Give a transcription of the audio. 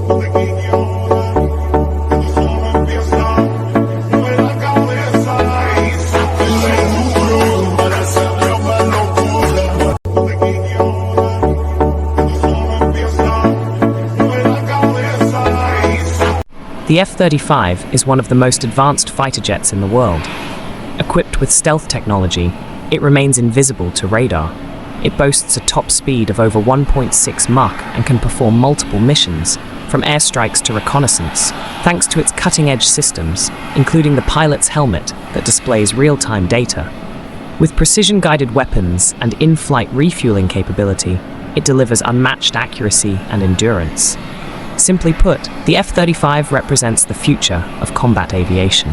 The F-35 is one of the most advanced fighter jets in the world. Equipped with stealth technology, it remains invisible to radar. It boasts a top speed of over 1.6 Mach and can perform multiple missions, from airstrikes to reconnaissance, thanks to its cutting-edge systems, including the pilot's helmet that displays real-time data. With precision-guided weapons and in-flight refueling capability, it delivers unmatched accuracy and endurance. Simply put, the F-35 represents the future of combat aviation.